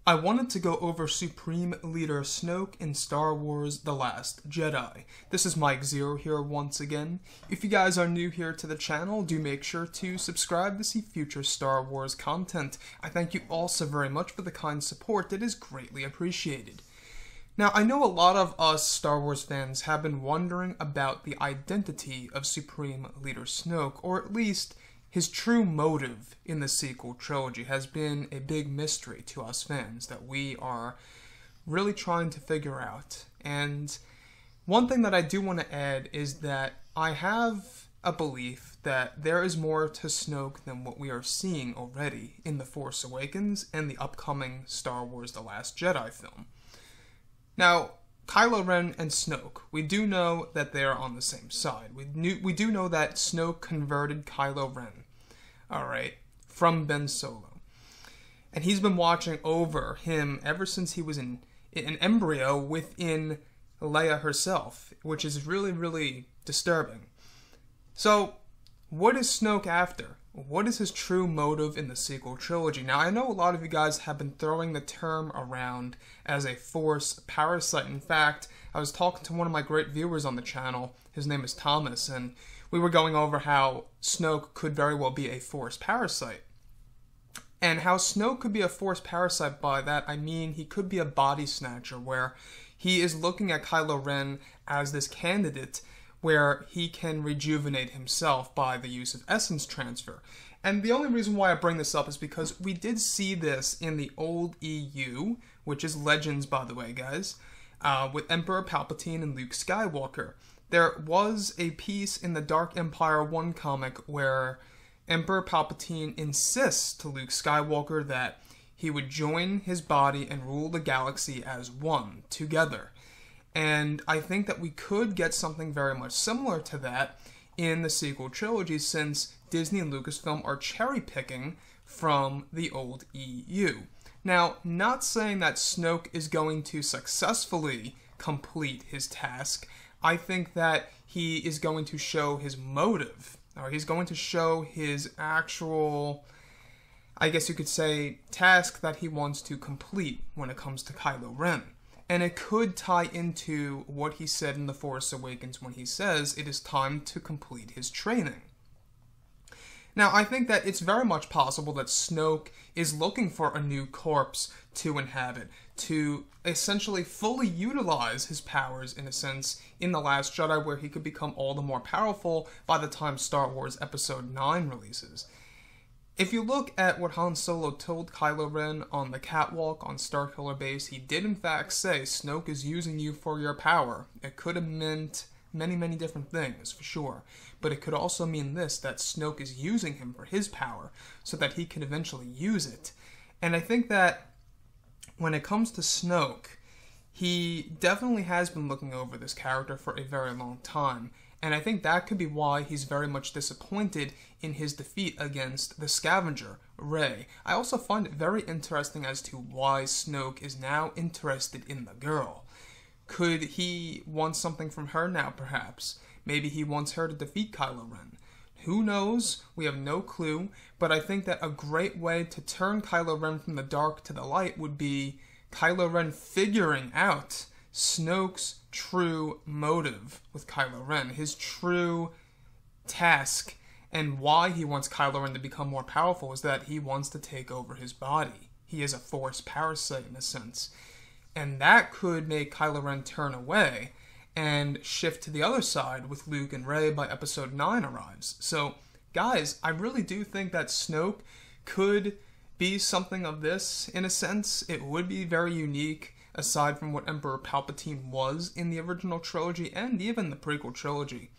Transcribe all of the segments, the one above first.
I wanted to go over Supreme Leader Snoke in Star Wars The Last Jedi. This is Mike Zero here once again. If you guys are new here to the channel, do make sure to subscribe to see future Star Wars content. I thank you all so very much for the kind support. It is greatly appreciated. Now, I know a lot of us Star Wars fans have been wondering about the identity of Supreme Leader Snoke, or at least his true motive in the sequel trilogy has been a big mystery to us fans that we are really trying to figure out. And one thing that I do want to add is that I have a belief that there is more to Snoke than what we are seeing already in The Force Awakens and the upcoming Star Wars The Last Jedi film. Now, Kylo Ren and Snoke, we do know that they are on the same side. We do know that Snoke converted Kylo Ren, alright, from Ben Solo. And he's been watching over him ever since he was an embryo within Leia herself, which is really, really disturbing. So, what is Snoke after? What is his true motive in the sequel trilogy? Now, I know a lot of you guys have been throwing the term around as a Force parasite. In fact, I was talking to one of my great viewers on the channel. His name is Thomas, and we were going over how Snoke could very well be a Force parasite. And how Snoke could be a Force parasite, by that I mean he could be a body snatcher, where he is looking at Kylo Ren as this candidate where he can rejuvenate himself by the use of essence transfer. And the only reason why I bring this up is because we did see this in the old EU, which is Legends, by the way, guys, with Emperor Palptine and Luke Skywalker. There was a piece in the Dark Empire 1 comic where Emperor Palpatine insists to Luke Skywalker that he would join his body and rule the galaxy as one, together. And I think that we could get something very much similar to that in the sequel trilogy, since Disney and Lucasfilm are cherry-picking from the old EU. Now, not saying that Snoke is going to successfully complete his task. I think that he is going to show his motive, or he's going to show his actual, I guess you could say, task that he wants to complete when it comes to Kylo Ren. And it could tie into what he said in The Force Awakens when he says it is time to complete his training. Now, I think that it's very much possible that Snoke is looking for a new corpse to inhabit, to essentially fully utilize his powers, in a sense, in The Last Jedi, where he could become all the more powerful by the time Star Wars Episode 9 releases. If you look at what Han Solo told Kylo Ren on the catwalk on Starkiller Base, he did in fact say, Snoke is using you for your power. It could have meant many, many different things, for sure. But it could also mean this, that Snoke is using him for his power, so that he can eventually use it. And I think that when it comes to Snoke, he definitely has been looking over this character for a very long time. And I think that could be why he's very much disappointed in his defeat against the Scavenger, Rey. I also find it very interesting as to why Snoke is now interested in the girl. Could he want something from her now, perhaps? Maybe he wants her to defeat Kylo Ren. Who knows? We have no clue, but I think that a great way to turn Kylo Ren from the dark to the light would be Kylo Ren figuring out Snoke's true motive with Kylo Ren, his true task, and why he wants Kylo Ren to become more powerful is that he wants to take over his body. He is a Force parasite in a sense. And that could make Kylo Ren turn away and shift to the other side with Luke and Rey by Episode 9 arrives. So, guys, I really do think that Snoke could be something of this, in a sense. It would be very unique, aside from what Emperor Palpatine was in the original trilogy and even the prequel trilogy.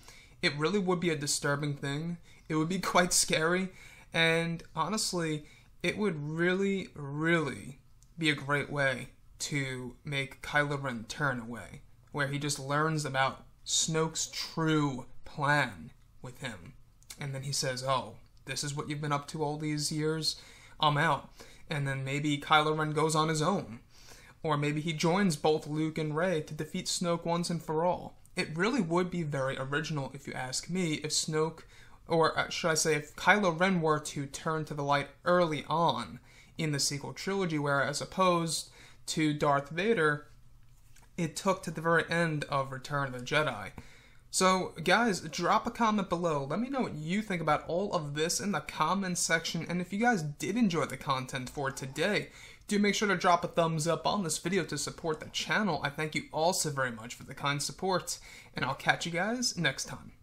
It really would be a disturbing thing. It would be quite scary, and honestly, it would really, really be a great way to make Kylo Ren turn away, where he just learns about Snoke's true plan with him. And then he says, oh, this is what you've been up to all these years? I'm out. And then maybe Kylo Ren goes on his own. Or maybe he joins both Luke and Rey to defeat Snoke once and for all. It really would be very original, if you ask me, if Snoke, or should I say, if Kylo Ren were to turn to the light early on in the sequel trilogy, where as opposed to Darth Vader, it took to the very end of Return of the Jedi. So, guys, drop a comment below. Let me know what you think about all of this in the comments section. And if you guys did enjoy the content for today, do make sure to drop a thumbs up on this video to support the channel. I thank you all so very much for the kind support, and I'll catch you guys next time.